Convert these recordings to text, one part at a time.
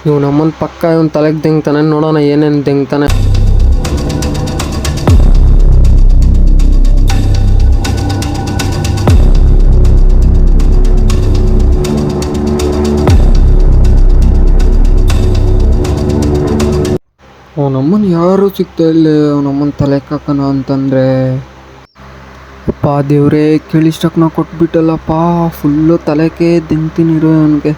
ಇವ್ ನಮ್ಮನ್ ಪಕ್ಕ ಇವನ್ ತಲೆಗೆ ದಿಂಗ್ತಾನೆ, ನೋಡೋಣ ಏನೇನು ದಿಂಗ್ತಾನೆ. ಅವನಮ್ಮನ್ ಯಾರು ಸಿಗ್ತಾ ಇಲ್ಲ, ಅವನಮ್ಮನ್ ತಲೆ ಕಾಕನ ಅಂತಂದ್ರೆ. ಅಪ್ಪ ದೇವ್ರೇ, ಕೇಳಿಷ್ಟಕ್ಕೆ ನಾವು ಕೊಟ್ಬಿಟ್ಟಲ್ಲಪ್ಪ, ಫುಲ್ಲು ತಲೆಗೆ ದಿಂಗ್ತೀನಿರೋ ಅವನಿಗೆ.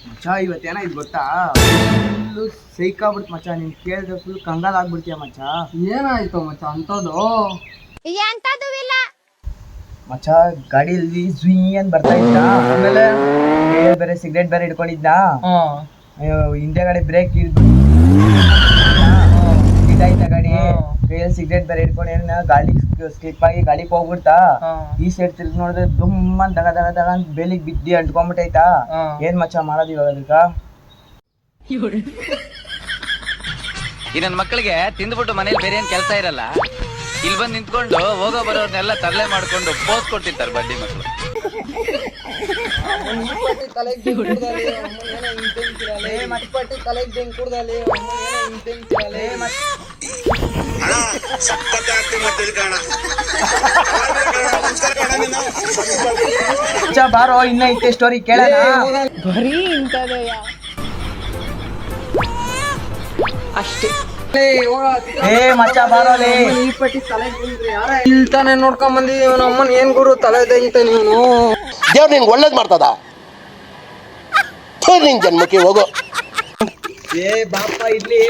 ಮಚ್ಚ ಇವತ್ತೇನಾಯ್ತು ಗೊತ್ತಾ, ಫುಲ್ಲು ಸೈಕಾಗ್ಬಿಡ್ತು ಮಚ್ಚ. ನೀನ್ ಕೇಳಿದ್ರೆ ಫುಲ್ ಕಂಗಾಲ್ ಆಗ್ಬಿಡ್ತೀಯ ಮಚ್ಚ. ಏನಾಯ್ತು ಮಚ್ಚ ಅಂತದು? ಮಚ್ಚ ಗಾಡಿಯಲ್ಲಿ ಜುಯ್ ಅಂತ ಬರ್ತಾ ಇದ್ದ, ಆಮೇಲೆ ಬೇರೆ ಸಿಗರೇಟ್ ಬೇರೆ ಹಿಡ್ಕೊಂಡಿದ್ದ. ಹಿಂದೆ ಗಾಡಿ ಬ್ರೇಕ್ ಇದಾಯ್ತ ಗಾಡಿ, ಕೈಯಲ್ಲಿ ಸಿಗರೇಟ್ ಬೇರೆ ಹಿಡ್ಕೊಂಡು ಗಾಡಿ ಸ್ಲಿಪ್ ಆಗಿ ಗಾಡಿಗೆ ಹೋಗ್ಬಿಡ್ತಾ. ಈ ಸೈಡ್ ತಿರ್ಗಿ ನೋಡಿದ್ರೆ ದುಮ್ಮ ದಗ ದಗ ದಗ ಅಂತ ಬೇಲಿಗೆ ಬಿದ್ದಿ ಅಂಟ್ಕೊಂಡ್ಬಿಟ್ಟೈತಾ. ಏನ್ ಮಚ್ಚ ಮಾಡೋದು ಇವಾಗ ಅದಕ್ಕ? ಈ ನನ್ನ ಮಕ್ಕಳಿಗೆ ತಿಂದ್ಬಿಟ್ಟು ಮನೇಲಿ ಬೇರೆ ಏನ್ ಕೆಲಸ ಇರಲ್ಲ, ಇಲ್ಲಿ ಬಂದು ನಿಂತ್ಕೊಂಡು ಹೋಗೋ ಬರೋರ್ನೆಲ್ಲ ತರಲೆ ಮಾಡ್ಕೊಂಡು ಪೋಸ್ ಕೊಟ್ಟಿರ್ತಾರೆ ಬಡ್ಡಿ ಮಕ್ಕಳು. ಬಾರೋ ಇನ್ನ ಐತೆ ಸ್ಟೋರಿ ಕೇಳೋಣ. ಅಷ್ಟೇ ಮಚ್ಚ ಬಾರೋಲೆ. ಇಲ್ತಾನೆ ನೋಡ್ಕೊಂಡ್ ಬಂದಿ ಅವನಮ್ಮನ್. ಏನ್ ಗುರು ತಲೆ ದಿಂಗ್ತಾನೆ ಇವನು? ದೇವ್ರು ನಿನ್ಗೆ ಒಳ್ಳೇದ್ ಮಾಡ್ತದ, ನಿನ್ ಜನ್ಮಕ್ಕೆ ಹೋಗೋ. ಬಾಪ ಇಲ್ಲಿ